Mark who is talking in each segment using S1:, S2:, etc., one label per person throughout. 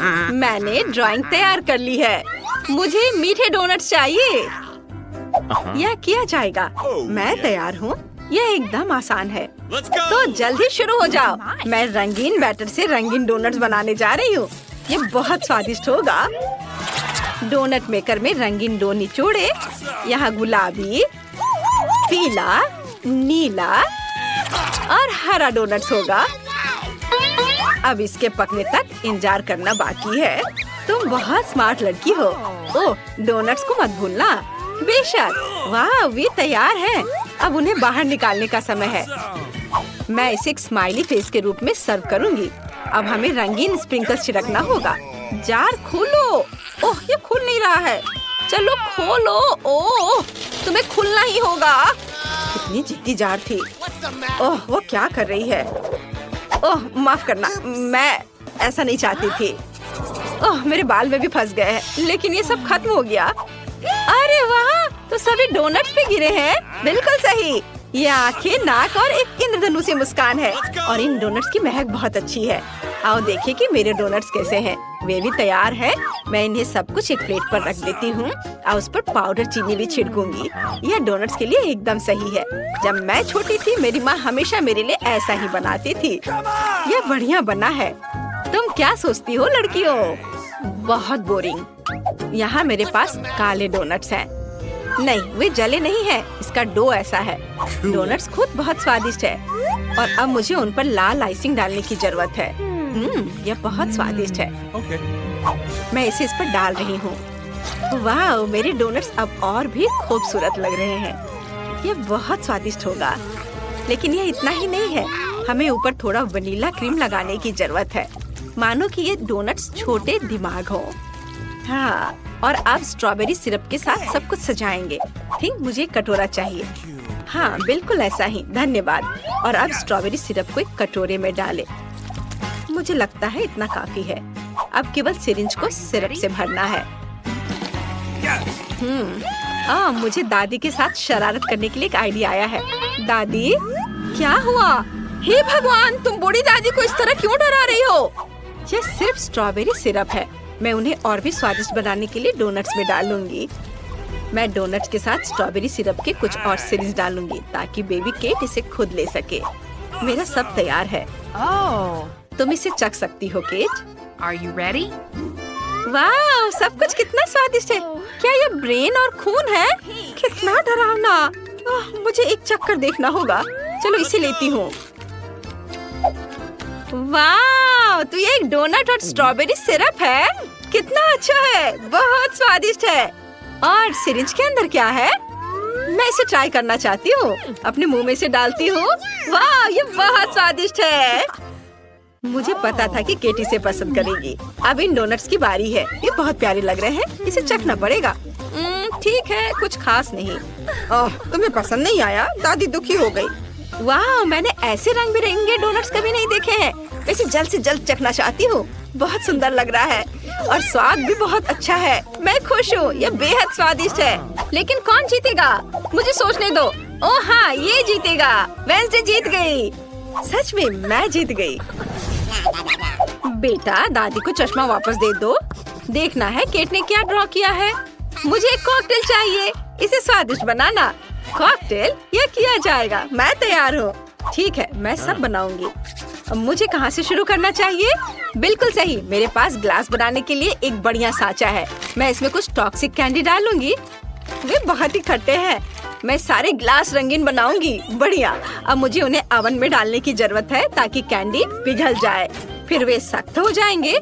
S1: मैंने ड्राइंग तैयार कर ली है। मुझे मीठे डोनट्स चाहिए। यह किया जाएगा। मैं तैयार हूँ। यह एकदम आसान है। तो जल्दी शुरू हो जाओ। मैं रंगीन बैटर से रंगीन डोनट्स बनाने जा रही हूँ। ये बहुत स्वादिष्ट होगा। डोनट मेकर में रंगीन डो निचोड़े। यहाँ गुलाबी, पीला, नीला और हरा डोनट्स होगा। अब इसके पकने तक इंतजार करना बाकी है। तुम बहुत स्मार्ट लड़की हो। ओह, डोनट्स को मत भूलना। बेशक। वाह, वे तैयार हैं। अब उन्हें बाहर निकालने का समय है। मैं इसे एक स्माइली फेस के रूप में सर्व करूंगी। अब हमें रंगीन स्प्रिंकल्स छिड़कना होगा। जार खोलो। ओह, ये खुल नहीं रहा है। चलो खोलो। ओह, तुम्हें खुलना ही होगा। कितनी जिद्दी जार थी। ओह, वो क्या कर रही है? ओह, माफ करना, मैं ऐसा नहीं चाहती थी। ओह, मेरे बाल में भी फंस गए हैं, लेकिन ये सब खत्म हो गया। अरे वाह, तो सभी डोनट्स पे गिरे हैं। बिल्कुल सही। ये आंखें, नाक और एक इंद्रधनुषी मुस्कान है। और इन डोनट्स की महक बहुत अच्छी है। आओ देखिए कि मेरे डोनट्स कैसे हैं। वे भी तैयार है। मैं इन्हें सब कुछ एक प्लेट पर रख देती हूँ और उस पर पाउडर चीनी भी छिड़कूंगी। यह डोनट्स के लिए एकदम सही है। जब मैं छोटी थी, मेरी माँ हमेशा मेरे लिए ऐसा ही बनाती थी। यह बढ़िया बना है। तुम क्या सोचती हो लड़कियों? बहुत बोरिंग। यहाँ मेरे पास काले डोनट्स हैं। नहीं, वे जले नहीं हैं। इसका डो ऐसा है। डोनट्स खुद बहुत स्वादिष्ट है। और अब मुझे उन पर लाल आइसिंग डालने की जरूरत है। यह बहुत स्वादिष्ट है। मैं इसे इस पर डाल रही हूँ। वाह, मेरे डोनट्स अब और भी खूबसूरत लग रहे हैं। यह बहुत स्वादिष्ट होगा। लेकिन यह इतना ही नहीं है। हमें ऊपर थोड़ा वनीला क्रीम लगाने की जरूरत है। मानो कि ये डोनट्स छोटे दिमाग हो। हाँ, और अब स्ट्रॉबेरी सिरप के साथ सब कुछ सजाएंगे। ठीक, मुझे एक कटोरा चाहिए। हाँ, बिल्कुल ऐसा ही। धन्यवाद। और अब स्ट्रॉबेरी सिरप को एक कटोरे में डालें। मुझे लगता है इतना काफी है। अब केवल सिरिंज को सिरप से भरना है। मुझे दादी के साथ शरारत करने के लिए एक आइडिया आया है। दादी, क्या हुआ? हे भगवान, तुम बूढ़ी दादी को इस तरह क्यों डरा रही हो? यह सिर्फ स्ट्रॉबेरी सिरप है। मैं उन्हें और भी स्वादिष्ट बनाने के लिए डोनट्स में डालूंगी। मैं डोनट्स के साथ स्ट्रॉबेरी सिरप के कुछ और सिरिंज डालूंगी ताकि बेबी केट इसे खुद ले सके। मेरा सब तैयार है। तुम इसे चख सकती हो केट।
S2: Are you ready?
S1: वाह, सब कुछ कितना स्वादिष्ट है। क्या यह ब्रेन और खून है? कितना डरावना। मुझे एक चक्कर देखना होगा। चलो इसे लेती हूँ। वाह, तो ये एक डोनट और स्ट्रॉबेरी सिरप है। कितना अच्छा है, बहुत स्वादिष्ट है। और सिरिंज के अंदर क्या है? मैं इसे ट्राई करना चाहती हूँ। अपने मुंह में से डालती हूँ। वाह, ये बहुत स्वादिष्ट है। मुझे पता था कि केटी से पसंद करेगी। अब इन डोनट्स की बारी है। ये बहुत प्यारे लग रहे हैं। इसे चखना पड़ेगा। ठीक है, कुछ खास नहीं। तुम्हें पसंद नहीं आया? दादी दुखी हो गई। वाह, मैंने ऐसे रंग बिरंगे डोनट्स कभी नहीं देखे हैं। इसे जल्द से जल्द चखना चाहती हूँ। बहुत सुंदर लग रहा है और स्वाद भी बहुत अच्छा है। मैं खुश हूँ। यह बेहद स्वादिष्ट है। लेकिन कौन जीतेगा? मुझे सोचने दो। ओह हाँ, ये जीतेगा। वेंसडे जीत गई। सच में मैं जीत गई। बेटा, दादी को चश्मा वापस दे दो। देखना है केट ने क्या ड्रॉ किया है। मुझे एक कॉकटेल चाहिए। इसे स्वादिष्ट बनाना। कॉकटेल? यह किया जाएगा। मैं तैयार हूँ। ठीक है, मैं सब बनाऊंगी। अब मुझे कहाँ से शुरू करना चाहिए? बिल्कुल सही। मेरे पास ग्लास बनाने के लिए एक बढ़िया साँचा है। मैं इसमें कुछ टॉक्सिक कैंडी डालूंगी। वे बहुत ही खट्टे हैं। मैं सारे ग्लास रंगीन बनाऊंगी। बढ़िया। अब मुझे उन्हें ओवन में डालने की जरूरत है ताकि कैंडी पिघल जाए। फिर वे सख्त हो जाएंगे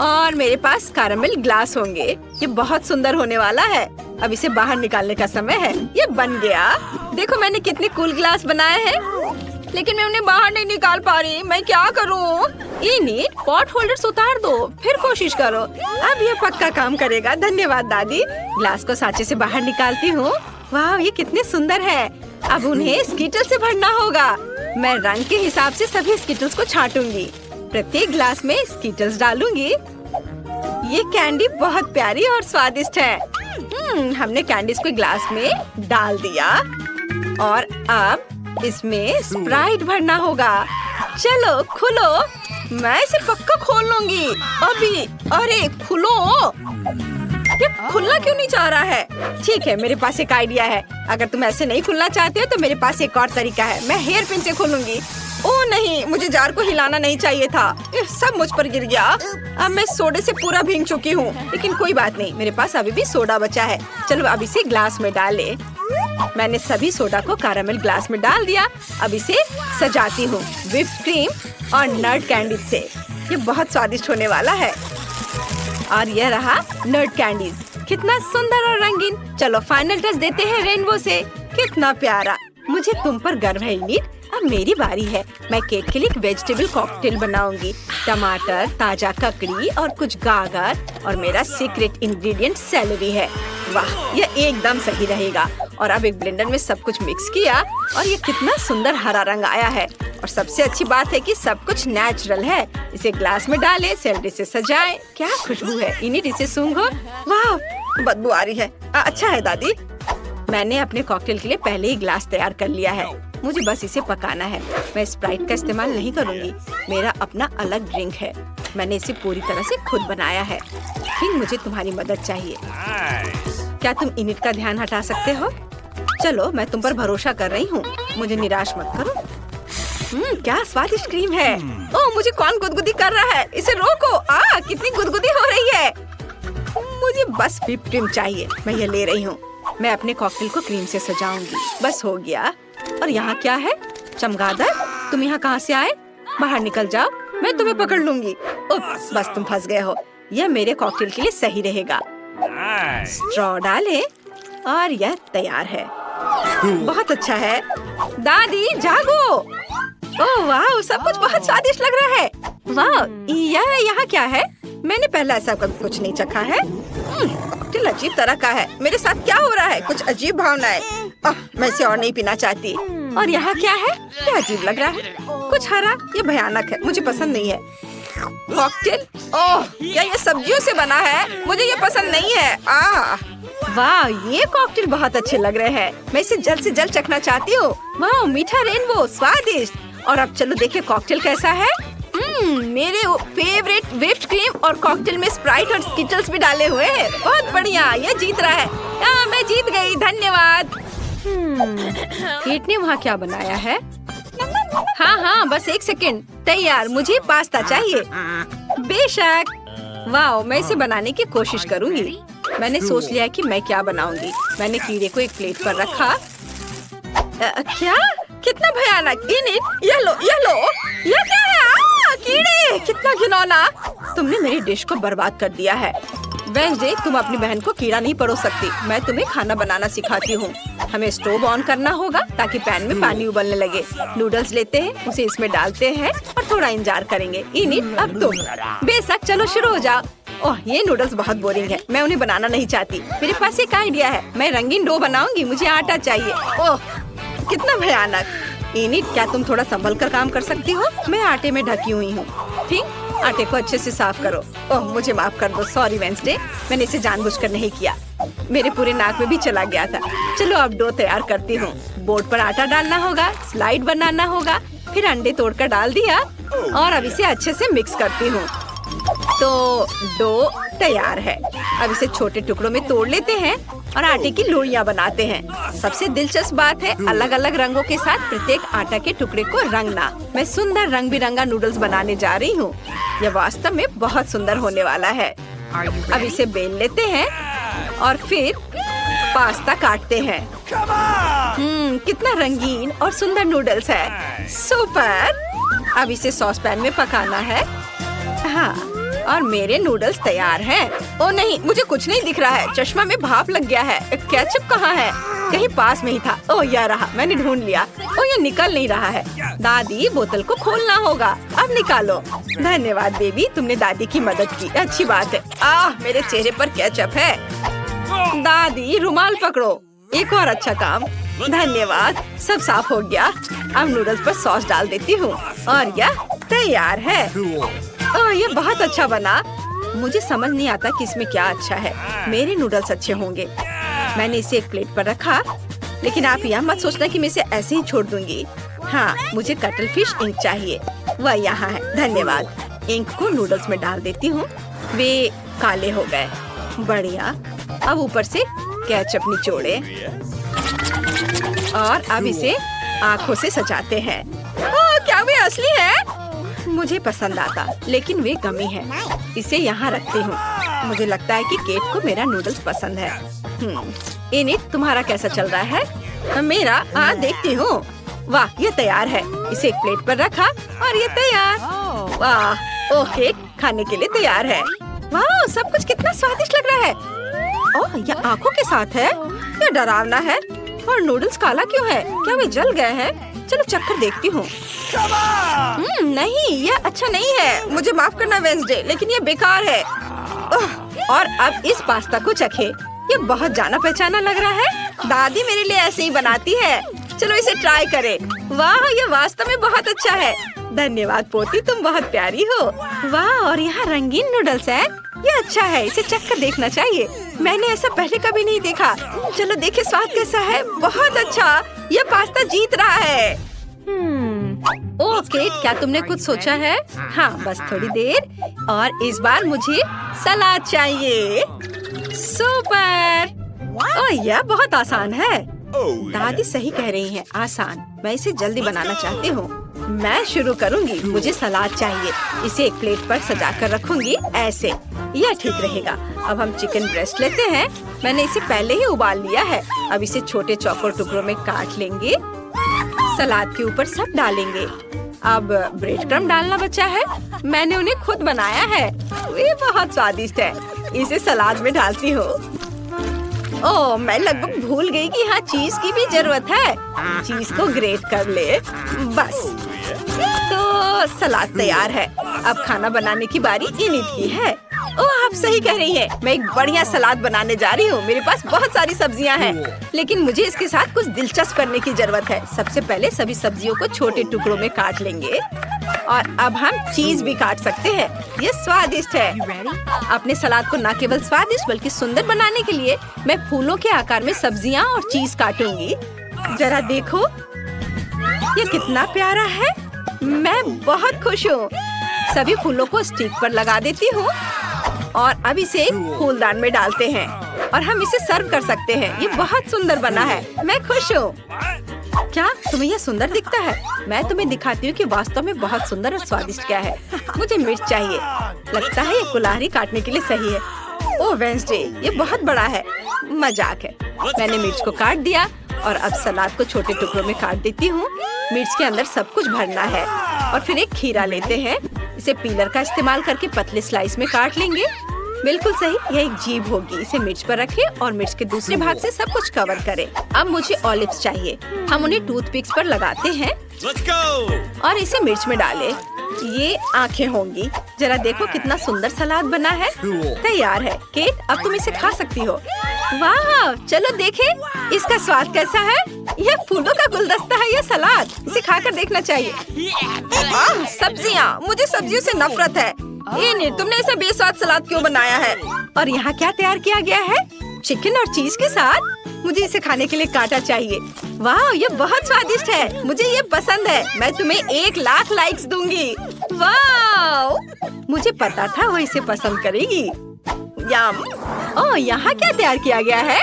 S1: और मेरे पास कैरामल ग्लास होंगे। ये बहुत सुंदर होने वाला है। अब इसे बाहर निकालने का समय है। ये बन गया। देखो मैंने कितने कूल ग्लास बनाए हैं, लेकिन मैं उन्हें बाहर नहीं निकाल पा रही। मैं क्या करूं? इन्हें पॉट होल्डर्स उतार दो, फिर कोशिश करो। अब ये पक्का काम करेगा। धन्यवाद दादी। ग्लास को सांचे से बाहर निकालती हूँ। वाह, ये कितने सुंदर है। अब उन्हें स्कीटल से भरना होगा। मैं रंग के हिसाब से सभी स्कीटल्स को छांटूंगी। प्रत्येक ग्लास में स्कीटल्स डालूंगी। ये कैंडी बहुत प्यारी और स्वादिष्ट है। हमने कैंडीज को ग्लास में डाल दिया और अब इसमें स्प्राइट भरना होगा। चलो खुलो। मैं इसे पक्का खोल लूंगी अभी। अरे खुलो, ये खुलना क्यों नहीं चाह रहा है? ठीक है, मेरे पास एक आइडिया है। अगर तुम ऐसे नहीं खुलना चाहते हो तो मेरे पास एक और तरीका है। मैं हेयर पिन से खोलूंगी। ओह नहीं, मुझे जार को हिलाना नहीं चाहिए था। ये सब मुझ पर गिर गया। अब मैं सोडे से पूरा भीग चुकी हूँ, लेकिन कोई बात नहीं, मेरे पास अभी भी सोडा बचा है। चलो अब इसे ग्लास में डालें। मैंने सभी सोडा को कैरामेल ग्लास में डाल दिया। अब इसे सजाती हूँ व्हिप्ड क्रीम और नट कैंडी से। ये बहुत स्वादिष्ट होने वाला है। और यह रहा नट कैंडीज, कितना सुंदर और रंगीन। चलो फाइनल टच देते हैं रेनबो से। कितना प्यारा। मुझे तुम पर गर्व है इनिट। अब मेरी बारी है। मैं केक के लिए एक वेजिटेबल कॉकटेल बनाऊंगी। टमाटर, ताजा ककड़ी और कुछ गाजर और मेरा सीक्रेट इंग्रेडिएंट सेलेरी है। वाह, ये एकदम सही रहेगा। और अब एक ब्लेंडर में सब कुछ मिक्स किया और ये कितना सुंदर हरा रंग आया है। और सबसे अच्छी बात है कि सब कुछ नेचुरल है। इसे ग्लास में डालें, सेलेरी से सजाएं। क्या खुशबू है इनिट, इसे सूंघो। वाह, बदबू आ रही है। अच्छा है दादी। मैंने अपने कॉकटेल के लिए पहले ही ग्लास तैयार कर लिया है। मुझे बस इसे पकाना है। मैं स्प्राइट का इस्तेमाल नहीं करूंगी। मेरा अपना अलग ड्रिंक है। मैंने इसे पूरी तरह से खुद बनाया है। फिर मुझे तुम्हारी मदद चाहिए। क्या तुम इनिट का ध्यान हटा सकते हो? चलो, मैं तुम पर भरोसा कर रही हूँ। मुझे निराश मत करो। क्या स्वादिष्ट क्रीम है। ओह, मुझे कौन गुदगुदी कर रहा है? इसे रोको। कितनी गुदगुदी हो रही है। मुझे बस व्हिप्ड क्रीम चाहिए। मैं ये ले रही हूँ। मैं अपने कॉकटेल को क्रीम से सजाऊंगी। बस हो गया। और यहाँ क्या है? चमगादड़, तुम यहाँ कहाँ से आए? बाहर निकल जाओ, मैं तुम्हें पकड़ लूंगी। बस तुम फंस गए हो। यह मेरे कॉकटेल के लिए सही रहेगा। स्ट्रॉ डालें और यह तैयार है। बहुत अच्छा है। दादी जागो। ओह वाह, सब कुछ बहुत स्वादिष्ट लग रहा है। वाह, यह यहाँ क्या है? मैंने पहले ऐसा कभी कुछ नहीं चखा है। कॉकटेल अजीब तरह का है। मेरे साथ क्या हो रहा है? कुछ अजीब भावनाएं। मैं इसे और नहीं पीना चाहती। और यहाँ क्या है? क्या अजीब लग रहा है। कुछ हरा। ये भयानक है, मुझे पसंद नहीं है। कॉकटेल, ओह क्या ये सब्जियों से बना है? मुझे ये पसंद नहीं है। वाह, ये कॉकटेल बहुत अच्छे लग रहे हैं। मैं इसे जल्द से जल्द चखना चाहती हूँ। वाह, मीठा रेनबो, स्वादिष्ट। और अब चलो देखें कॉकटेल कैसा है। मेरे फेवरेट व्हिप्ड क्रीम और कॉकटेल में स्प्राइट और स्किटल्स भी डाले हुए हैं। बहुत बढ़िया, ये जीत रहा है। मैं जीत गई, धन्यवाद। केट ने वहाँ क्या बनाया है? हाँ, बस एक सेकंड। तैयार, मुझे पास्ता चाहिए। बेशक। वाह, मैं इसे बनाने की कोशिश करूँगी। मैंने सोच लिया कि मैं क्या बनाऊंगी। मैंने कीड़े को एक प्लेट पर रखा। क्या? कितना भयानक। इनिट, ये लो। ये क्या है? कीड़े, कितना घिनौना। तुमने मेरी डिश को बर्बाद कर दिया है। वेंसडे, तुम अपनी बहन को कीड़ा नहीं परोस सकती। मैं तुम्हें खाना बनाना सिखाती हूँ। हमें स्टोव ऑन करना होगा ताकि पैन में पानी उबलने लगे। नूडल्स लेते हैं, उसे इसमें डालते हैं और थोड़ा इंतजार करेंगे। इनिट, अब तुम। बेशक, चलो शुरू हो जाओ। ओह, ये नूडल्स बहुत बोरिंग है। मैं उन्हें बनाना नहीं चाहती। मेरे पास एक आइडिया है। मैं रंगीन डो बनाऊंगी। मुझे आटा चाहिए। ओह, कितना भयानक। इनिट, क्या तुम थोड़ा संभल कर काम कर सकती हो? मैं आटे में ढकी हुई हूँ। ठीक, आटे को अच्छे से साफ करो। ओह, मुझे माफ कर दो। सॉरी वेंसडे, मैंने इसे जानबूझकर नहीं किया। मेरे पूरे नाक में भी चला गया था। चलो अब डो तैयार करती हूँ। बोर्ड पर आटा डालना होगा, स्लाइड बनाना होगा, फिर अंडे तोड़कर डाल दिया और अब इसे अच्छे से मिक्स करती हूँ। तो डो तैयार है। अब इसे छोटे टुकड़ों में तोड़ लेते हैं और आटे की लोइयां बनाते हैं। सबसे दिलचस्प बात है अलग अलग रंगों के साथ प्रत्येक आटा के टुकड़े को रंगना। मैं सुंदर रंग बिरंगा नूडल्स बनाने जा रही हूँ। यह वास्तव में बहुत सुंदर होने वाला है। अब इसे बेल लेते हैं और फिर पास्ता काटते हैं। कितना रंगीन और सुंदर नूडल्स है। सुपर। अब इसे सॉस पैन में पकाना है। हाँ, और मेरे नूडल्स तैयार हैं। ओ नहीं, मुझे कुछ नहीं दिख रहा है। चश्मा में भाप लग गया है। केचप कहाँ है? कहीं पास में ही था। ओ, यह रहा, मैंने ढूंढ लिया। ओ, ये निकल नहीं रहा है। दादी, बोतल को खोलना होगा। अब निकालो। धन्यवाद बेबी, तुमने दादी की मदद की। अच्छी बात है। मेरे चेहरे पर केचप है। दादी, रुमाल पकड़ो। एक और अच्छा काम। धन्यवाद, सब साफ हो गया। अब नूडल्स पर सॉस डाल देती हूँ और यह तैयार है। ओह, ये बहुत अच्छा बना। मुझे समझ नहीं आता कि इसमें क्या अच्छा है। मेरे नूडल्स अच्छे होंगे। मैंने इसे एक प्लेट पर रखा, लेकिन आप यह मत सोचना कि मैं इसे ऐसे ही छोड़ दूंगी। हाँ, मुझे कटल फिश इंक चाहिए। वह यहाँ है, धन्यवाद। इंक को नूडल्स में डाल देती हूँ। वे काले हो गए। बढ़िया। अब ऊपर से केचप निचोड़े और अब इसे आँखों से सजाते हैं। क्या वे असली है? मुझे पसंद आता, लेकिन वे गमी है। इसे यहाँ रखती हूँ। मुझे लगता है कि केट को मेरा नूडल्स पसंद है। इनिट, तुम्हारा कैसा चल रहा है? मेरा देखती हूँ। वाह, ये तैयार है। इसे एक प्लेट पर रखा और ये तैयार। वाह, ओह, केक खाने के लिए तैयार है। वाह, सब कुछ कितना स्वादिष्ट लग रहा है। ओह, यह आँखों के साथ है। यह डरावना है। और नूडल्स काला क्यों है? क्या वे जल गए हैं? चलो चक्कर देखती हूँ। नहीं, यह अच्छा नहीं है। मुझे माफ करना वेंसडे, लेकिन ये बेकार है। और अब इस पास्ता को चखे। ये बहुत जाना पहचाना लग रहा है। दादी मेरे लिए ऐसे ही बनाती है। चलो इसे ट्राई करें। वाह, ये वास्तव में बहुत अच्छा है। धन्यवाद पोती, तुम बहुत प्यारी हो। वाह, और यहाँ रंगीन नूडल्स है। ये अच्छा है, इसे चखकर देखना चाहिए। मैंने ऐसा पहले कभी नहीं देखा। चलो देखे स्वाद कैसा है। बहुत अच्छा, ये पास्ता जीत रहा है। ओह केट, क्या तुमने कुछ सोचा है? हाँ, बस थोड़ी देर। और इस बार मुझे सलाद चाहिए। सुपर। ओह, यह बहुत आसान है। दादी सही कह रही है, आसान। मैं इसे जल्दी बनाना चाहती हूँ। मैं शुरू करूँगी। मुझे सलाद चाहिए। इसे एक प्लेट पर सजा कर रखूंगी, ऐसे। यह ठीक रहेगा। अब हम चिकन ब्रेस्ट लेते हैं। मैंने इसे पहले ही उबाल लिया है। अब इसे छोटे चौकोर टुकड़ों में काट लेंगे। सलाद के ऊपर सब डालेंगे। अब ब्रेड क्रम्ब डालना बचा है। मैंने उन्हें खुद बनाया है। ये बहुत स्वादिष्ट है। इसे सलाद में डालती हूँ। ओह, मैं लगभग भूल गई कि यहाँ चीज की भी जरूरत है। चीज को ग्रेट कर ले। बस, तो सलाद तैयार है। अब खाना बनाने की बारी इनिट की है। ओह, आप सही कह रही हैं। मैं एक बढ़िया सलाद बनाने जा रही हूँ। मेरे पास बहुत सारी सब्जियाँ हैं, लेकिन मुझे इसके साथ कुछ दिलचस्प करने की जरूरत है। सबसे पहले सभी सब्जियों को छोटे टुकड़ों में काट लेंगे। और अब हम चीज भी काट सकते हैं। ये स्वादिष्ट है। अपने सलाद को न केवल स्वादिष्ट बल्कि सुंदर बनाने के लिए मैं फूलों के आकार में सब्जियाँ और चीज काटूंगी। जरा देखो, ये कितना प्यारा है। मैं बहुत खुश हूँ। सभी फूलों को स्टिक पर लगा देती हूँ और अब इसे फूलदान में डालते हैं और हम इसे सर्व कर सकते हैं। ये बहुत सुंदर बना है। मैं खुश हूँ। क्या तुम्हें यह सुंदर दिखता है? मैं तुम्हें दिखाती हूँ कि वास्तव में बहुत सुंदर और स्वादिष्ट क्या है। मुझे मिर्च चाहिए। लगता है ये कुल्हाड़ी काटने के लिए सही है। ओह वेंसडे, ये बहुत बड़ा है। मजाक है। मैंने मिर्च को काट दिया और अब सलाद को छोटे टुकड़ों में काट देती हूँ। मिर्च के अंदर सब कुछ भरना है। और फिर एक खीरा लेते हैं। इसे पीलर का इस्तेमाल करके पतले स्लाइस में काट लेंगे। बिल्कुल सही, यह एक जीभ होगी। इसे मिर्च पर रखें और मिर्च के दूसरे भाग से सब कुछ कवर करें। अब मुझे ऑलिव्स चाहिए। हम उन्हें टूथपिक्स पर लगाते हैं और इसे मिर्च में डालें। ये आंखें होंगी। जरा देखो कितना सुंदर सलाद बना है। तैयार है। केट, अब तुम इसे खा सकती हो। वाह, चलो देखें इसका स्वाद कैसा है। यह फूलों का गुलदस्ता है। यह सलाद, इसे खाकर देखना चाहिए। सब्जियाँ, मुझे सब्जियों से नफरत है। ये तुमने ऐसा बेस्वाद सलाद क्यों बनाया है? और यहाँ क्या तैयार किया गया है? चिकन और चीज के साथ। मुझे इसे खाने के लिए कांटा चाहिए। वाह, ये बहुत स्वादिष्ट है। मुझे ये पसंद है। मैं तुम्हें 1,00,000 लाइक्स दूंगी। वाह, मुझे पता था वो इसे पसंद करेगी। यम। ओह, यहाँ क्या तैयार किया गया है?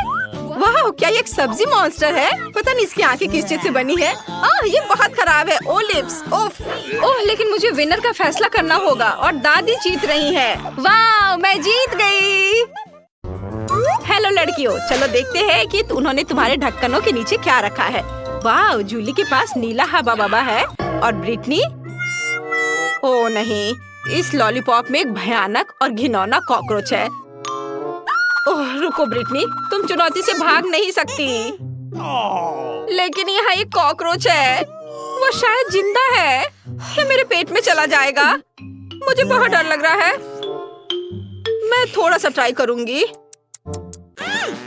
S1: वाह, क्या ये एक सब्जी मॉन्स्टर है? पता नहीं इसकी आंखें किस चीज से बनी है। ये बहुत खराब है। ओलिव्स, ओह, लेकिन मुझे विनर का फैसला करना होगा और दादी जीत रही है। वाह, मैं जीत गई। हेलो लड़कियों, चलो देखते हैं कि उन्होंने तुम्हारे ढक्कनों के नीचे क्या रखा है। वाह, जूली के पास नीला हवा बाबा है और ब्रिटनी, ओह नहीं, इस लॉलीपॉप में एक भयानक और घिनौना कॉकरोच है। ओह रुको ब्रिटनी, तुम चुनौती से भाग नहीं सकती। लेकिन यहाँ एक कॉकरोच है। वो शायद जिंदा है। ये मेरे पेट में चला जाएगा। मुझे बहुत डर लग रहा है। मैं थोड़ा सा ट्राई करूंगी।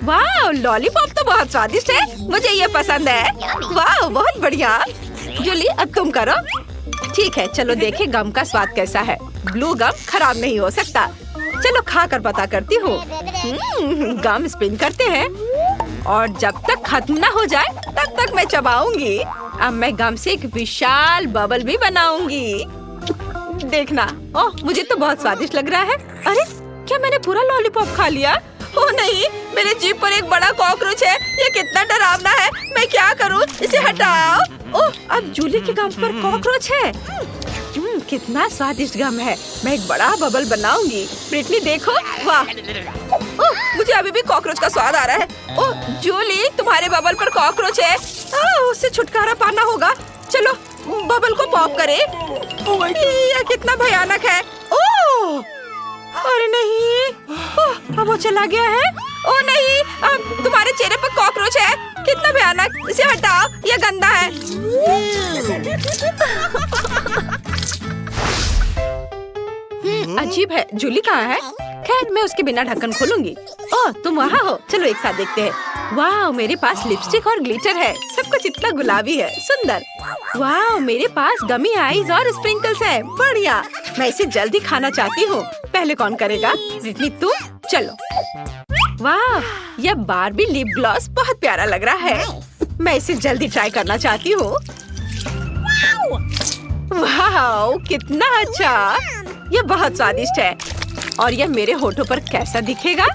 S1: वाह, लॉलीपॉप तो बहुत स्वादिष्ट है। मुझे ये पसंद है। वाह, बहुत बढ़िया। जूली, अब तुम करो। ठीक है, चलो देखें गम का स्वाद कैसा है। ब्लू गम खराब नहीं हो सकता। चलो खा कर पता करती हूँ। गम स्पिन करते हैं और जब तक खत्म ना हो जाए तब तक मैं चबाऊंगी। अब मैं गम से एक विशाल बबल भी बनाऊंगी। देखना। ओह, मुझे तो बहुत स्वादिष्ट लग रहा है। अरे क्या मैंने पूरा लॉलीपॉप खा लिया? ओह नहीं, मेरे जीभ पर एक बड़ा कॉकरोच है। ये कितना डरावना है। मैं क्या करूं? इसे हटाओ। ओह, अब जूली के गम पर कॉकरोच है। कितना स्वादिष्ट गम है। मैं एक बड़ा बबल बनाऊंगी। ब्रिटनी देखो, वाह। ओह, मुझे अभी भी कॉकरोच का स्वाद आ रहा है। ओह जूली, तुम्हारे बबल पर कॉकरोच है। उससे छुटकारा पाना होगा। चलो बबल को पॉप करें। यह कितना भयानक है। ओह अरे नहीं, ओह अब वो चला गया है। ओह नहीं, अब तुम्हारे चेहरे पर कॉकरोच है। कितना भयानक। इसे हटाओ, यह गंदा है। अजीब है। जूली कहाँ है? खैर मैं उसके बिना ढक्कन खोलूंगी। ओह तुम वहाँ हो, चलो एक साथ देखते हैं। वाह, मेरे पास लिपस्टिक और ग्लिटर है। सब कुछ इतना गुलाबी है, सुंदर। वाह, मेरे पास गमी आईज और स्प्रिंकल्स है। बढ़िया, मैं इसे जल्दी खाना चाहती हूँ। पहले कौन करेगा? ब्रिटनी तुम। चलो। वाह, यह बार्बी लिप ग्लॉस बहुत प्यारा लग रहा है। मैं इसे जल्दी ट्राई करना चाहती हूँ। वाह कितना अच्छा। यह बहुत स्वादिष्ट है। और यह मेरे होठों पर कैसा दिखेगा?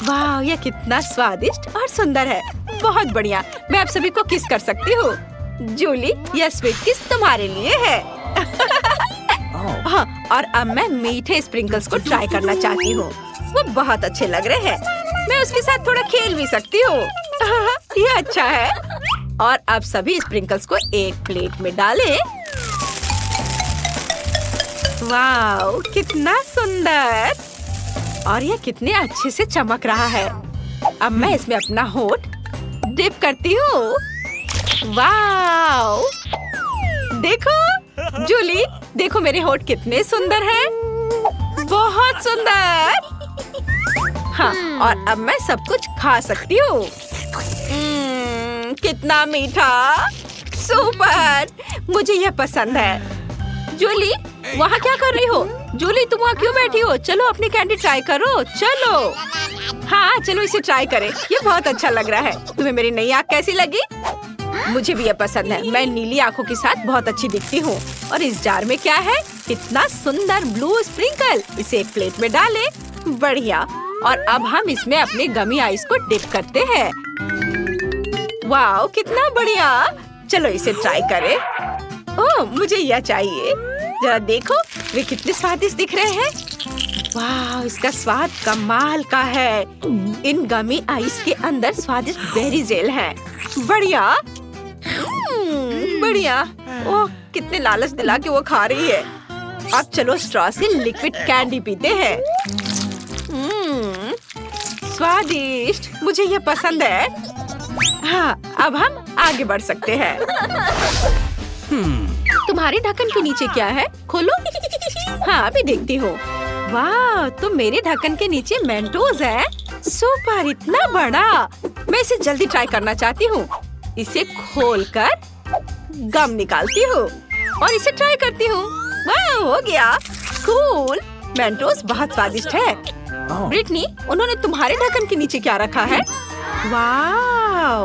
S1: वाह, यह कितना स्वादिष्ट और सुंदर है। बहुत बढ़िया, मैं आप सभी को किस कर सकती हूँ। जूली, यह स्वीट किस तुम्हारे लिए है। हाँ, और अब मैं मीठे स्प्रिंकल्स को ट्राई करना चाहती हूँ। वो बहुत अच्छे लग रहे हैं। मैं उसके साथ थोड़ा खेल भी सकती हूँ। यह अच्छा है। और अब सभी स्प्रिंकल्स को एक प्लेट में डालें। वाह कितना सुंदर। और यह कितने अच्छे से चमक रहा है। अब मैं इसमें अपना होठ डिप करती हूँ। वाह देखो जूली, देखो मेरे होठ कितने सुंदर हैं। बहुत सुंदर। हाँ, और अब मैं सब कुछ खा सकती हूँ। कितना मीठा। सुपर, मुझे यह पसंद है। जूली, वहाँ क्या कर रही हो? जूली, तुम वहाँ क्यों बैठी हो? चलो अपनी कैंडी ट्राई करो। चलो। हाँ चलो इसे ट्राई करें। ये बहुत अच्छा लग रहा है। तुम्हें मेरी नई आँख कैसी लगी? मुझे भी ये पसंद है। मैं नीली आँखों के साथ बहुत अच्छी दिखती हूँ। और इस जार में क्या है? कितना सुंदर ब्लू स्प्रिंकल। इसे एक प्लेट में डालें। बढ़िया। और अब हम इसमें अपने गमी आइस को डिप करते हैं। वाह कितना बढ़िया। चलो इसे ट्राई करें। ओह मुझे यह चाहिए। जरा देखो, वे कितने स्वादिष्ट दिख रहे हैं। वाह, इसका स्वाद कमाल का है। इन गमी आइस के अंदर स्वादिष्ट बेरी जेल है। बढ़िया। बढ़िया। ओह कितने लालच दिला के वो खा रही है। अब चलो स्ट्रॉ से लिक्विड कैंडी पीते हैं। स्वादिष्ट, मुझे ये पसंद है। हाँ, अब हम आगे बढ़ सकते हैं। तुम्हारे ढक्कन के नीचे क्या है? खोलो। हाँ अभी देखती हूँ। वाह, तो मेरे ढक्कन के नीचे मेंटोस है। सुपर, इतना बड़ा। मैं इसे जल्दी ट्राई करना चाहती हूँ। इसे खोलकर गम निकालती हूँ और इसे ट्राई करती हूँ। वाह, हो गया। कूल। मेंटोस बहुत स्वादिष्ट है। ब्रिटनी, उन्होंने तुम्हारे ढक्कन के नीचे क्या रखा है? वाह,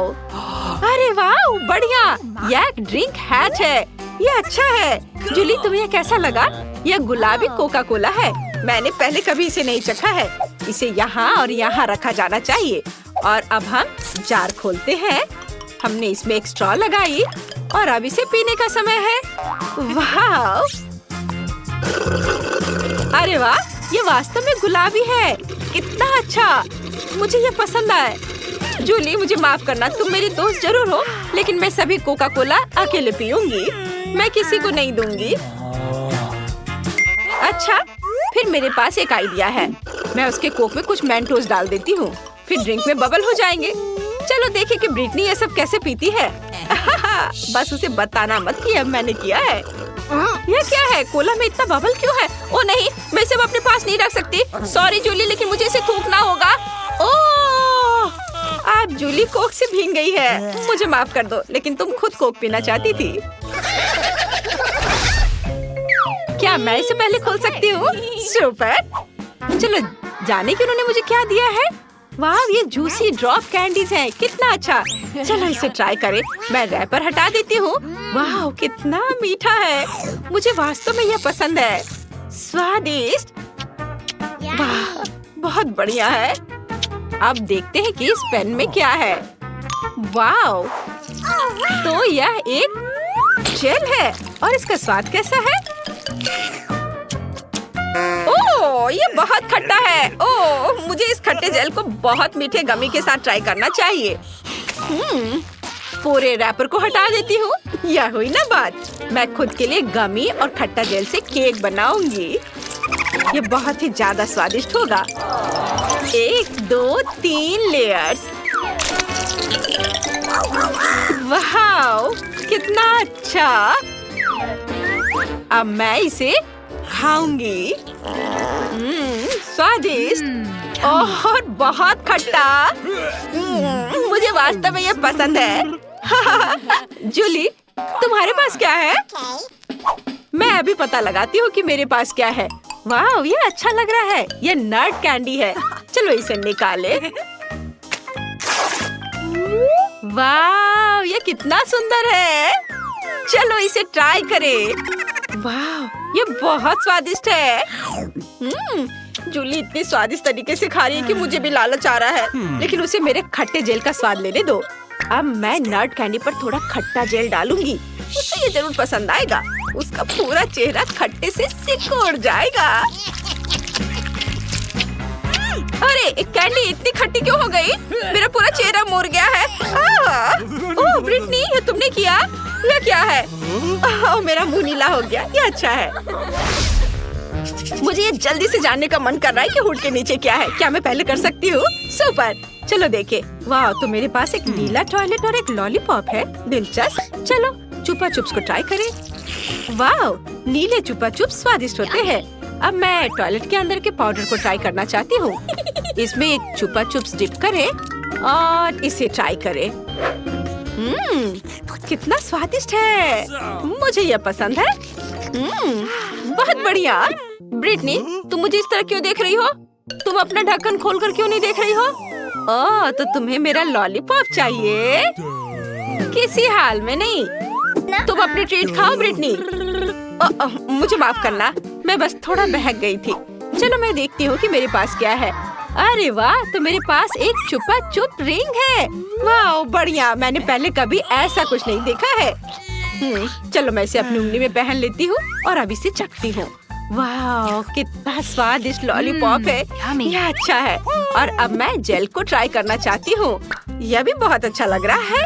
S1: अरे वाह, बढ़िया। यह एक ड्रिंक हैच है। ये अच्छा है। जूली, तुम्हें कैसा लगा? यह गुलाबी कोका कोला है। मैंने पहले कभी इसे नहीं चखा है। इसे यहाँ और यहाँ रखा जाना चाहिए। और अब हम जार खोलते हैं। हमने इसमें एक स्ट्रॉ लगाई और अब इसे पीने का समय है। वाह, अरे वाह, ये वास्तव में गुलाबी है। कितना अच्छा, मुझे ये पसंद आया। जूली, मुझे माफ करना, तुम मेरी दोस्त जरूर हो, लेकिन मैं सभी कोका कोला अकेले पीऊंगी। मैं किसी को नहीं दूंगी। अच्छा, फिर मेरे पास एक आइडिया है। मैं उसके कोक में कुछ मेंटोस डाल देती हूँ। फिर ड्रिंक में बबल हो जाएंगे। चलो देखें कि ब्रिटनी ये सब कैसे पीती है। बस उसे बताना मत कि अब मैंने किया है। यह क्या है? कोला में इतना बबल क्यों है? ओ नहीं, मैं इसे अपने पास नहीं रख सकती। सॉरी जूली, लेकिन मुझे इसे थूकना होगा। ओह, आज जूली कोक से भीग गई है। मुझे माफ कर दो, लेकिन तुम खुद कोक पीना चाहती थी। क्या मैं इसे पहले खोल सकती हूँ? सुपर। चलो जाने कि उन्होंने मुझे क्या दिया है। वाह, ये जूसी ड्रॉप कैंडीज हैं, कितना अच्छा। चलो इसे ट्राई करें। मैं रैपर हटा देती हूँ। वाह, कितना मीठा है। मुझे वास्तव में यह पसंद है। स्वादिष्ट। वाह, बहुत बढ़िया है। अब देखते हैं कि इस पेन में क्या है। वाह, तो यह एक जेल है और इसका स्वाद कैसा है? ओह, ये बहुत खट्टा है। ओह, मुझे इस खट्टे जेल को बहुत मीठे गमी के साथ ट्राई करना चाहिए। पूरे रैपर को हटा देती हूँ। यह हुई ना बात। मैं खुद के लिए गमी और खट्टा जेल से केक बनाऊंगी। ये बहुत ही ज्यादा स्वादिष्ट होगा। 1, 2, 3 लेयर्स। वाह, कितना अच्छा। अब मैं इसे खाऊंगी। स्वादिष्ट और बहुत खट्टा। मुझे वास्तव में ये पसंद है। जूली, तुम्हारे पास क्या है? मैं अभी पता लगाती हूँ कि मेरे पास क्या है। वाह, ये अच्छा लग रहा है। ये नट कैंडी है। चलो इसे निकाले। वाह, ये कितना सुंदर है। चलो इसे ट्राई करें। वाह, ये बहुत स्वादिष्ट है। जूली इतनी स्वादिष्ट तरीके से खा रही है कि मुझे भी लालच आ रहा है। लेकिन उसे मेरे खट्टे जेल का स्वाद लेने दो। अब मैं नट कैंडी पर थोड़ा खट्टा जेल डालूंगी। उसे ये जरूर पसंद आएगा। उसका पूरा चेहरा खट्टे से सिकुड़ जाएगा। अरे, एक कैंडी इतनी खट्टी क्यों हो गई? मेरा पूरा चेहरा मुड़ गया है। ओह ब्रिटनी, ये तुमने किया? यह क्या है? मेरा मुंह नीला हो गया। ये अच्छा है। मुझे ये जल्दी से जानने का मन कर रहा है कि हुड के नीचे क्या है। क्या मैं पहले कर सकती हूँ? सुपर, चलो देखे। वाह, तो मेरे पास एक नीला टॉयलेट और एक लॉलीपॉप है। दिलचस्प। चलो चुपा चुप्स को ट्राई करें। वाह, नीले चुपा चुप्स स्वादिष्ट होते हैं। अब मैं टॉयलेट के अंदर के पाउडर को ट्राई करना चाहती हूँ। इसमें एक चुपा चुप्स डिप करें और इसे ट्राई करें। कितना स्वादिष्ट है। मुझे यह पसंद है। बहुत बढ़िया। ब्रिटनी, तुम मुझे इस तरह क्यों देख रही हो? तुम अपना ढक्कन खोलकर क्यों नहीं देख रही हो? ओह, तो तुम्हें मेरा लॉलीपॉप चाहिए? किसी हाल में नहीं। तुम अपनी ट्रीट खाओ ब्रिटनी। मुझे माफ करना, मैं बस थोड़ा बहक गई थी। चलो मैं देखती हूँ कि मेरे पास क्या है। अरे वाह, तो मेरे पास एक चुपा चुप रिंग है। वाह, बढ़िया। मैंने पहले कभी ऐसा कुछ नहीं देखा है। चलो मैं इसे अपनी उंगली में पहन लेती हूँ और अब इसे चखती हूँ। वाह, कितना स्वादिष्ट लॉलीपॉप है। यह अच्छा है। और अब मैं जेल को ट्राई करना चाहती हूँ। यह भी बहुत अच्छा लग रहा है।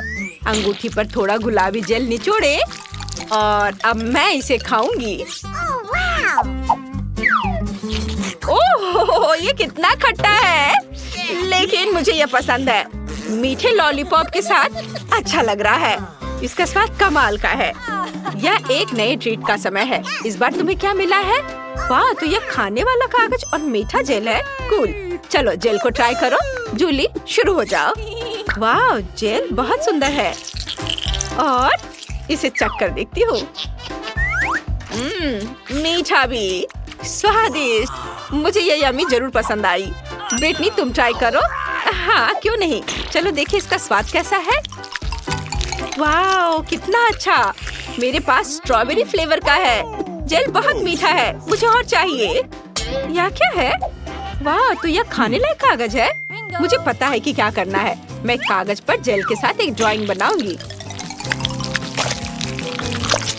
S1: अंगूठी पर थोड़ा गुलाबी जेल निचोड़े और अब मैं इसे खाऊंगी। ओह, ये कितना खट्टा है। लेकिन मुझे यह पसंद है। मीठे लॉलीपॉप के साथ अच्छा लग रहा है। इसका स्वाद कमाल का है। यह एक नए ट्रीट का समय है। इस बार तुम्हें क्या मिला है? वाह, तो यह खाने वाला कागज और मीठा जेल है। कूल। चलो जेल को ट्राई करो। जूली, शुरू हो जाओ। वाह, जेल बहुत सुंदर है और इसे चख कर देखती हूँ। मीठा भी, स्वादिष्ट। मुझे ये यम्मी जरूर पसंद आई। ब्रिटनी, तुम ट्राई करो। हाँ, क्यों नहीं। चलो देखिए इसका स्वाद कैसा है। वाह, कितना अच्छा। मेरे पास स्ट्रॉबेरी फ्लेवर का है। जेल बहुत मीठा है। मुझे और चाहिए। यह क्या है? वाह, तो यह खाने लायक कागज है। मुझे पता है कि क्या करना है। मैं कागज पर जेल के साथ एक ड्राइंग बनाऊंगी।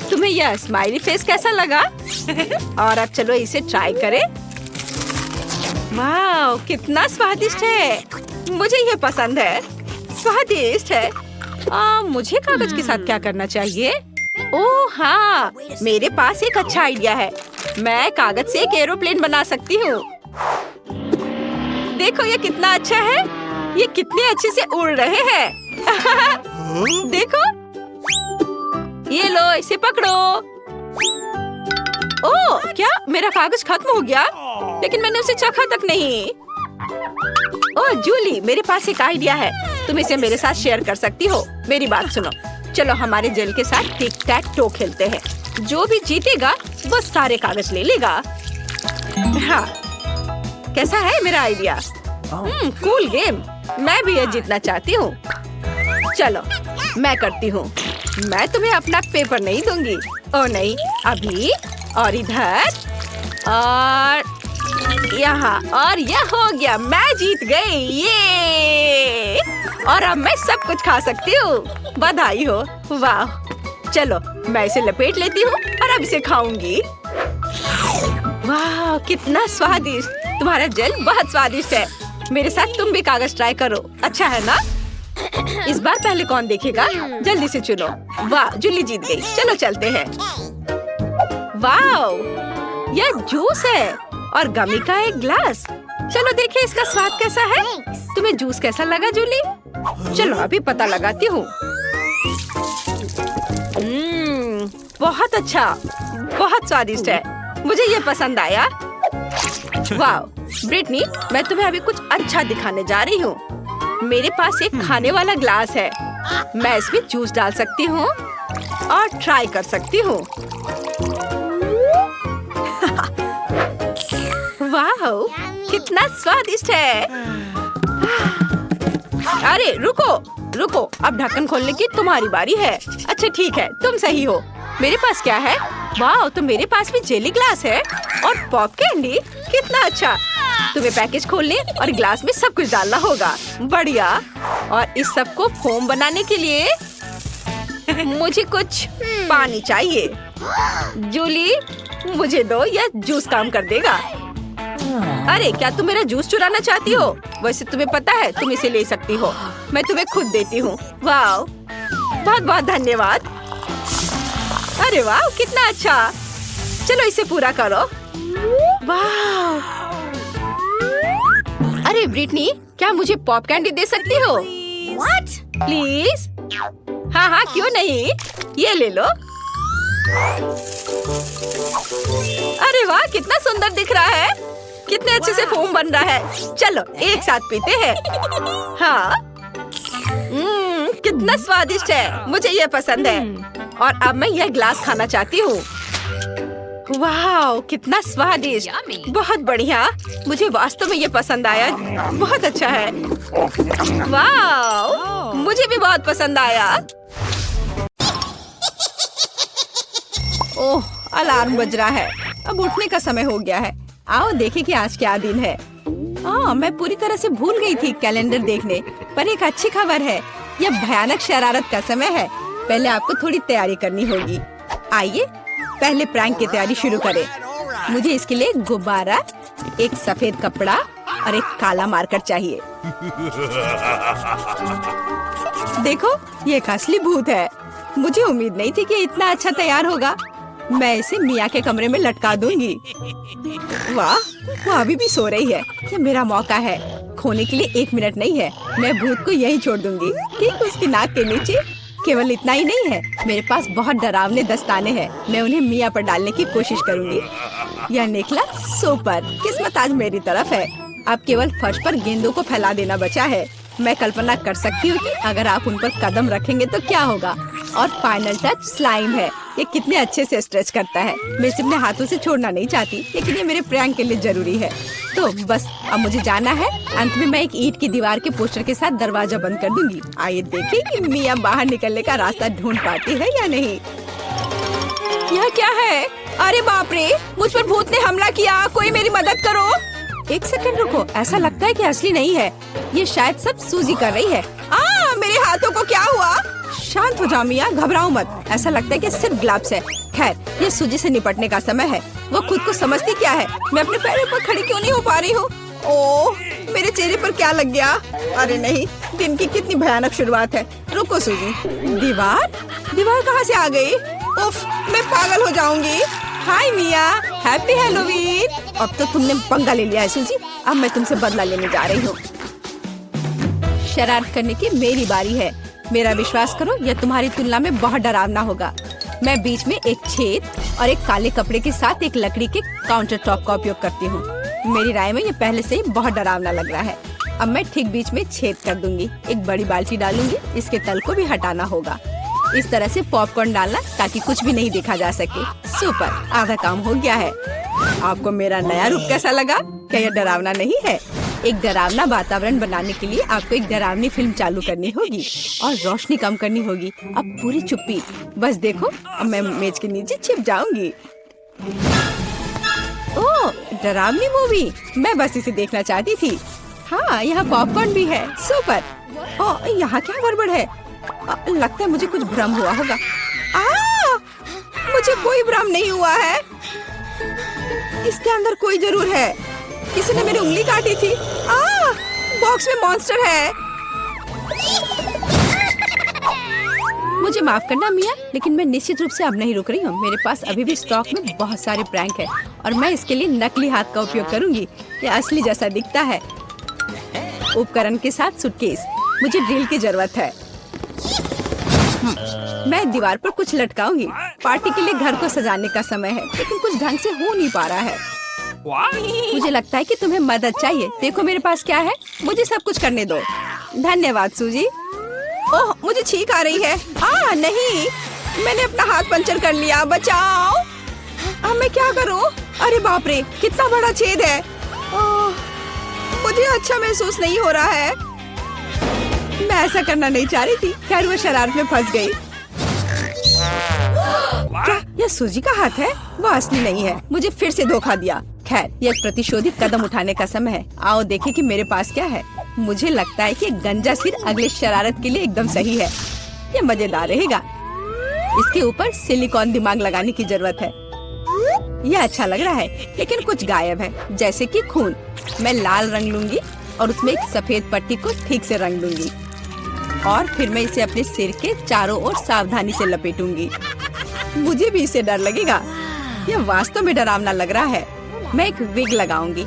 S1: तुम्हें यह स्माइली फेस कैसा लगा? और अब चलो इसे ट्राई करें। वाह, कितना स्वादिष्ट है। मुझे यह पसंद है। स्वादिष्ट है। मुझे कागज के साथ क्या करना चाहिए? ओह हाँ, मेरे पास एक अच्छा आइडिया है। मैं कागज से एक एरोप्लेन बना सकती हूँ। देखो ये कितना अच्छा है। ये कितने अच्छे से उड़ रहे हैं। देखो, ये लो, इसे पकड़ो। ओह, क्या मेरा कागज खत्म हो गया? लेकिन मैंने उसे चखा तक नहीं। ओह जूली, मेरे पास एक आइडिया है। तुम इसे मेरे साथ शेयर कर सकती हो। मेरी बात सुनो। चलो हमारे जेल के साथ टिक टैक टो खेलते हैं। जो भी जीतेगा वो सारे कागज ले लेगा। हाँ, कैसा है मेरा आइडिया? Cool game. मैं भी ये जीतना चाहती हूँ। चलो मैं करती हूँ। मैं तुम्हें अपना पेपर नहीं दूंगी। ओ नहीं, अभी और इधर और यहाँ, और यह हो गया। मैं जीत गई, ये। और अब मैं सब कुछ खा सकती हूँ। बधाई हो। वाह, चलो मैं इसे लपेट लेती हूँ और अब इसे खाऊंगी। वाह, कितना स्वादिष्ट। तुम्हारा जेल बहुत स्वादिष्ट है। मेरे साथ तुम भी कागज ट्राई करो, अच्छा है ना? इस बार पहले कौन देखेगा? जल्दी से चुनो। वाह, जूली जीत गई। चलो चलते हैं। वाह, यह जूस है और गमी का एक ग्लास। चलो देखिए इसका स्वाद कैसा है। तुम्हें जूस कैसा लगा जूली? चलो अभी पता लगाती हूँ। बहुत अच्छा, बहुत स्वादिष्ट है। मुझे ये पसंद आया। वाह ब्रिटनी, मैं तुम्हें अभी कुछ अच्छा दिखाने जा रही हूँ। मेरे पास एक खाने वाला ग्लास है। मैं इसमें जूस डाल सकती हूँ और ट्राई कर सकती हूँ। वाह, कितना स्वादिष्ट है। अरे रुको रुको, अब ढक्कन खोलने की तुम्हारी बारी है। अच्छा ठीक है, तुम सही हो। मेरे पास क्या है? वाह, तो मेरे पास भी जेली ग्लास है और पॉप कैंडी। कितना अच्छा। तुम्हें पैकेज खोलने और ग्लास में सब कुछ डालना होगा। बढ़िया। और इस सब को फोम बनाने के लिए मुझे कुछ पानी चाहिए। जूली, मुझे दो, यह जूस काम कर देगा। अरे क्या तुम मेरा जूस चुराना चाहती हो? वैसे तुम्हें पता है तुम इसे ले सकती हो। मैं तुम्हें खुद देती हूँ। वाह, बहुत बहुत धन्यवाद। अरे वाह, कितना अच्छा। चलो इसे पूरा करो। वाह। अरे ब्रिटनी, क्या मुझे पॉप कैंडी दे सकती हो? What? प्लीज। हाँ हाँ, क्यों नहीं, ये ले लो। अरे वाह, कितना सुंदर दिख रहा है। कितने अच्छे से फोम बन रहा है। चलो एक साथ पीते हैं। हाँ, कितना स्वादिष्ट है। मुझे ये पसंद है। और अब मैं यह ग्लास खाना चाहती हूँ। वाह, कितना स्वादिष्ट। बहुत बढ़िया। मुझे वास्तव में ये पसंद आया। बहुत अच्छा है। वाह, मुझे भी बहुत पसंद आया। ओह, अलार्म बज रहा है। अब उठने का समय हो गया है। आओ देखें कि आज क्या दिन है। मैं पूरी तरह से भूल गई थी कैलेंडर देखने। पर एक अच्छी खबर है, यह भयानक शरारत का समय है। पहले आपको थोड़ी तैयारी करनी होगी। आइए पहले प्रैंक की तैयारी शुरू करें। मुझे इसके लिए गुब्बारा, एक सफेद कपड़ा और एक काला मार्कर चाहिए। देखो, ये एक असली भूत है। मुझे उम्मीद नहीं थी कि इतना अच्छा तैयार होगा। मैं इसे मिया के कमरे में लटका दूंगी। वाह, वो अभी भी सो रही है। ये मेरा मौका है। खोने के लिए 1 मिनट नहीं है। मैं भूत को यहीं छोड़ दूंगी, ठीक उसकी नाक के नीचे। केवल इतना ही नहीं है, मेरे पास बहुत डरावने दस्ताने हैं। मैं उन्हें मिया पर डालने की कोशिश करूंगी। यह निकला सुपर। किस्मत आज मेरी तरफ है। अब केवल फर्श पर गेंदों को फैला देना बचा है। मैं कल्पना कर सकती हूँ कि अगर आप उन पर कदम रखेंगे तो क्या होगा। और फाइनल टच स्लाइम है। ये कितने अच्छे से स्ट्रेच करता है। मैं इसे अपने हाथों से छोड़ना नहीं चाहती, लेकिन ये मेरे प्रैंक के लिए जरूरी है। तो बस अब मुझे जाना है। अंत में मैं एक ईंट की दीवार के पोस्टर के साथ दरवाजा बंद कर दूंगी। आइए देखें कि मिया बाहर निकलने का रास्ता ढूंढ पाती है या नहीं। यह क्या है? अरे बाप रे, मुझ पर भूत ने हमला किया। कोई मेरी मदद करो। 1 सेकंड रुको, ऐसा लगता है कि असली नहीं है। ये शायद सब सूजी कर रही है। मेरे हाथों को क्या हुआ? शांत हो जाओ मिया, घबराओ मत। ऐसा लगता है कि सिर्फ ग्लव्स है। खैर, ये सूजी से निपटने का समय है। वो खुद को समझती क्या है? मैं अपने पैरों पर खड़ी क्यों नहीं हो पा रही हूँ? ओह, मेरे चेहरे पर क्या लग गया? अरे नहीं, दिन की कितनी भयानक शुरुआत है। रुको सूजी। दीवार कहाँ से आ गई? उफ, मैं पागल हो जाऊंगी। हाय मिया, हैप्पी हैलोवीन। अब तो तुमने पंगा ले लिया है सूजी। अब मैं तुमसे बदला लेने जा रही हूँ। शरारत करने की मेरी बारी है। मेरा विश्वास करो, यह तुम्हारी तुलना में बहुत डरावना होगा। मैं बीच में एक छेद और एक काले कपड़े के साथ एक लकड़ी के काउंटर टॉप का उपयोग करती हूँ। मेरी राय में ये पहले से ही बहुत डरावना लग रहा है। अब मैं ठीक बीच में छेद कर दूंगी। एक बड़ी बाल्टी डालूंगी। इसके तल को भी हटाना होगा। इस तरह से पॉपकॉर्न डालना ताकि कुछ भी नहीं देखा जा सके। सुपर, आधा काम हो गया है। आपको मेरा नया रूप कैसा लगा? क्या यह डरावना नहीं है? एक डरावना वातावरण बनाने के लिए आपको एक डरावनी फिल्म चालू करनी होगी और रोशनी कम करनी होगी। अब पूरी चुप्पी। बस देखो, अब मैं मेज के नीचे छिप जाऊंगी। ओह, डरावनी मूवी। मैं बस इसे देखना चाहती थी। हाँ, यहाँ पॉपकॉर्न भी है। सुपर। ओह, यहाँ क्या गड़बड़ है? लगता है मुझे कुछ भ्रम हुआ होगा। मुझे कोई भ्रम नहीं हुआ है। इसके अंदर कोई जरूर है। किसी ने मेरी उंगली काटी थी। बॉक्स में मॉन्स्टर है। मुझे माफ करना मिया, लेकिन मैं निश्चित रूप से अब नहीं रुक रही हूँ। मेरे पास अभी भी स्टॉक में बहुत सारे प्रैंक है और मैं इसके लिए नकली हाथ का उपयोग करूंगी। ये असली जैसा दिखता है। उपकरण के साथ सूटकेस। मुझे ड्रिल की जरूरत है। मैं दीवार पर कुछ लटकाऊंगी। पार्टी के लिए घर को सजाने का समय है, लेकिन कुछ ढंग से हो नहीं पा रहा है। मुझे लगता है कि तुम्हें मदद चाहिए। देखो मेरे पास क्या है। मुझे सब कुछ करने दो। धन्यवाद सूजी। ओह, मुझे छींक आ रही है। नहीं, मैंने अपना हाथ पंचर कर लिया। बचाओ। अब मैं क्या करूं? अरे बाप रे, कितना बड़ा छेद है। मुझे अच्छा महसूस नहीं हो रहा है। मैं ऐसा करना नहीं चाह रही थी। खैर, वो शरारत में फंस गई। क्या यह सूजी का हाथ है? वो असली नहीं है। मुझे फिर से धोखा दिया। खैर, यह एक प्रतिशोधित कदम उठाने का समय है। आओ देखें कि मेरे पास क्या है। मुझे लगता है कि गंजा सिर अगले शरारत के लिए एकदम सही है। यह मजेदार रहेगा। इसके ऊपर सिलिकॉन दिमाग लगाने की जरूरत है। यह अच्छा लग रहा है, लेकिन कुछ गायब है, जैसे कि खून। मैं लाल रंग लूंगी और उसमें एक सफेद पट्टी को ठीक से रंग लूंगी और फिर मैं इसे अपने सिर के चारों ओर सावधानी से लपेटूंगी। मुझे भी इससे डर लगेगा। यह वास्तव में डरावना लग रहा है। मैं एक विग लगाऊंगी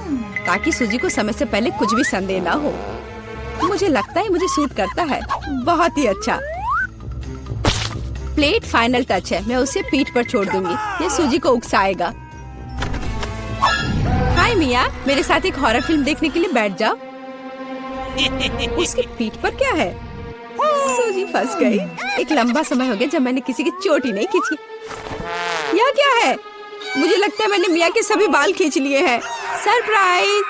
S1: ताकि सूजी को समय से पहले कुछ भी संदेह ना हो। मुझे लगता है मुझे सूट करता है। बहुत ही अच्छा। प्लेट फाइनल टच है। मैं उसे पीठ पर छोड़ दूंगी। ये सूजी को उकसाएगा। हाय मिया, मेरे साथ एक हॉरर फिल्म देखने के लिए बैठ जाओ। उसकी पीठ पर क्या है? सूजी फंस गई। एक लंबा समय हो गया जब मैंने किसी की चोट ही नहीं खींची। यह क्या है? मुझे लगता है मैंने मिया के सभी बाल खींच लिए हैं। सरप्राइज!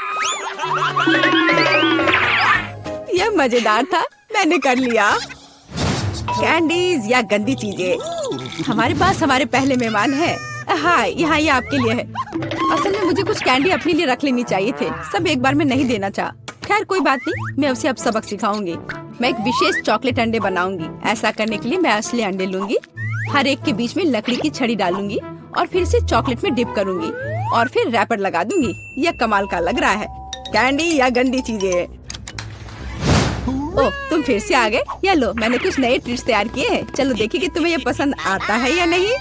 S1: यह मजेदार था। मैंने कर लिया। कैंडीज या गंदी चीजें। हमारे पास हमारे पहले मेहमान हैं। हाँ, यहाँ ये आपके लिए है। असल में मुझे कुछ कैंडी अपने लिए रख लेनी चाहिए थे। सब एक बार में नहीं देना चाहा। खैर कोई बात नहीं, मैं उसे अब सबक सिखाऊंगी। मैं एक विशेष चॉकलेट अंडे बनाऊंगी। ऐसा करने के लिए मैं असली अंडे लूंगी, हर एक के बीच में लकड़ी की छड़ी डालूंगी और फिर इसे चॉकलेट में डिप करूंगी और फिर रैपर लगा दूंगी। यह कमाल का लग रहा है। कैंडी या गंदी चीजें। ओह, तुम फिर से आ गए। या लो, मैंने कुछ नए ट्रीट्स तैयार किए हैं। चलो देखिए कि तुम्हें ये पसंद आता है या नहीं।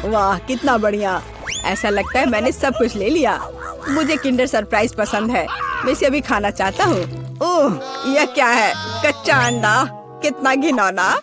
S1: वाह, कितना बढ़िया। ऐसा लगता है मैंने सब कुछ ले लिया। मुझे किंडर सरप्राइज पसंद है। मैं इसे अभी खाना चाहता हूँ। ओह, यह क्या है? कच्चा अंडा। कितना घिनौना।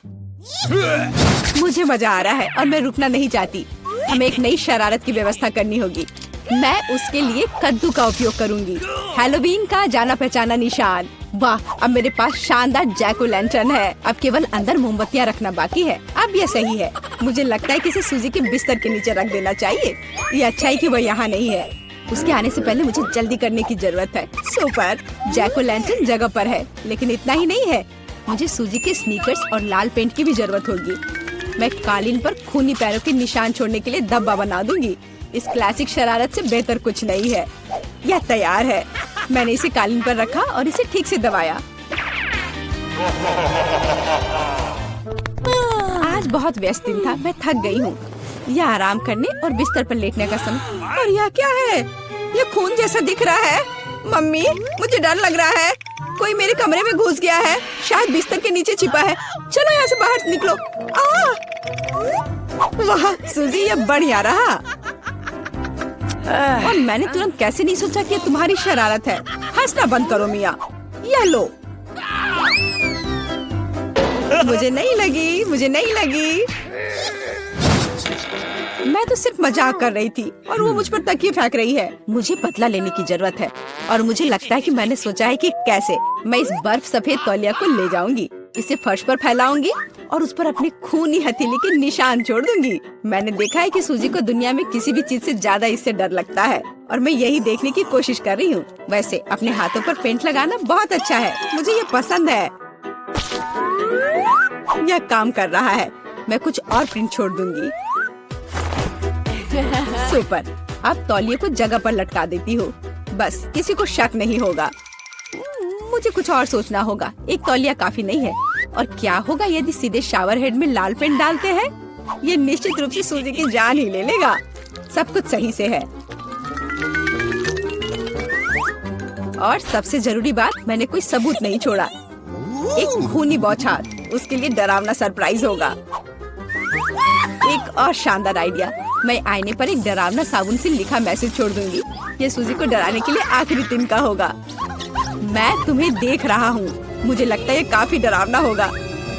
S1: मुझे मजा आ रहा है और मैं रुकना नहीं चाहती। हमें एक नई शरारत की व्यवस्था करनी होगी। मैं उसके लिए कद्दू का उपयोग करूंगी। हैलोवीन का जाना पहचाना निशान। वाह, अब मेरे पास शानदार जैक ओ लैंटर्न है। अब केवल अंदर मोमबत्तियां रखना बाकी है। अब यह सही है। मुझे लगता है कि इसे सूजी के बिस्तर के नीचे रख देना चाहिए। ये अच्छा है कि वह यहाँ नहीं है। उसके आने से पहले मुझे जल्दी करने की जरूरत है। सुपर! जैक ओ लैंटर्न जगह पर है, लेकिन इतना ही नहीं है। मुझे सूजी के स्नीकर्स और लाल पेंट की भी जरूरत होगी। मैं कालीन पर खूनी पैरों के निशान छोड़ने के लिए धब्बा बना दूंगी। इस क्लासिक शरारत से बेहतर कुछ नहीं है। यह तैयार है। मैंने इसे कालीन पर रखा और इसे ठीक से दबाया। आज बहुत व्यस्त दिन था। मैं थक गई हूँ। यह आराम करने और बिस्तर पर लेटने का समय। और यह क्या है? यह खून जैसा दिख रहा है। मम्मी, मुझे डर लग रहा है। कोई मेरे कमरे में घुस गया है। शायद बिस्तर के नीचे छिपा है। चलो यहाँ से बाहर निकलो। वाह सूजी, यह बढ़िया रहा। और मैंने तुरंत कैसे नहीं सोचा कि ये तुम्हारी शरारत है। हंसना बंद करो मिया। यह लो। मुझे नहीं लगी, मुझे नहीं लगी। मैं तो सिर्फ मजाक कर रही थी और वो मुझ पर तकिए फेंक रही है। मुझे बदला लेने की जरूरत है और मुझे लगता है कि मैंने सोचा है कि कैसे मैं इस बर्फ सफेद तौलिया को ले जाऊंगी, इसे फर्श पर फैलाऊंगी और उस पर अपनी खूनी हथेली के निशान छोड़ दूंगी। मैंने देखा है कि सूजी को दुनिया में किसी भी चीज से ज्यादा इससे डर लगता है और मैं यही देखने की कोशिश कर रही हूँ। वैसे अपने हाथों पर पेंट लगाना बहुत अच्छा है, मुझे ये पसंद है। यह काम कर रहा है। मैं कुछ और प्रिंट छोड़ दूंगी। सुपर। अब तौलिए को जगह पर लटका देती हूँ, बस किसी को शक नहीं होगा। मुझे कुछ और सोचना होगा। एक तौलिया काफी नहीं है। और क्या होगा यदि सीधे शावर हेड में लाल पेंट डालते हैं? ये निश्चित रूप से सूजी की जान ही ले लेगा। सब कुछ सही से है। और सबसे जरूरी बात, मैंने कोई सबूत नहीं छोड़ा। एक खूनी बौछार, उसके लिए डरावना सरप्राइज होगा। एक और शानदार आइडिया, मैं आईने पर एक डरावना साबुन से लिखा मैसेज छोड़ दूंगी। ये सूजी को डराने के लिए आखिरी दिन का होगा। मैं तुम्हें देख रहा हूँ। मुझे लगता है ये काफी डरावना होगा।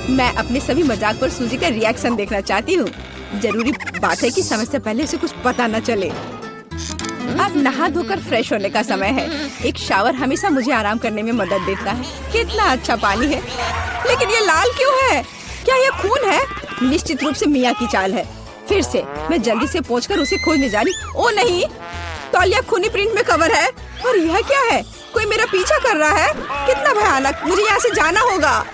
S1: मैं अपने सभी मजाक पर सूजी का रिएक्शन देखना चाहती हूँ। जरूरी बात है कि समय से पहले उसे कुछ पता न चले। अब नहा धोकर फ्रेश होने का समय है। एक शावर हमेशा मुझे आराम करने में मदद देता है। कितना अच्छा पानी है, लेकिन ये लाल क्यों है? क्या ये खून है? निश्चित रूप से मिया की चाल है। फिर से मैं जल्दी से पहुंचकर उसे खोजने जा रही। ओ नहीं, तौलिया खूनी प्रिंट में कवर है। और यह क्या है? कोई मेरा पीछा कर रहा है। कितना भयानक, मुझे यहाँ से जाना होगा।